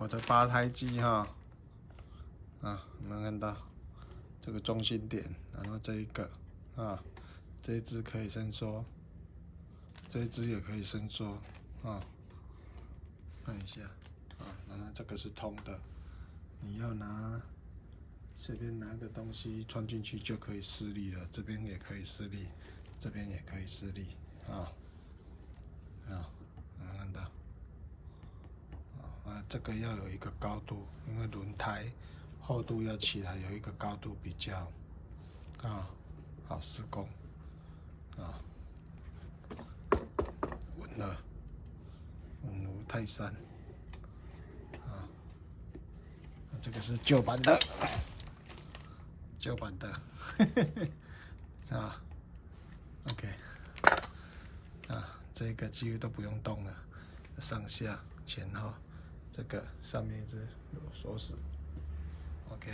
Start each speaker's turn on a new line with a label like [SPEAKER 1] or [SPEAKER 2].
[SPEAKER 1] 我的扒胎机哈，有没有看到这个中心点？然后这一个这一只可以伸缩，这一只也可以伸缩看一下然后这个是通的，你要随便拿个东西穿进去就可以施力了，这边也可以施力，这边也可以施力看到这个要有一个高度，因为轮胎厚度要起来，有一个高度比较好施工稳了，稳如泰山这个是旧版的，OK 这个几乎都不用动了，上下前后，这个上面一只有锁死 ，OK。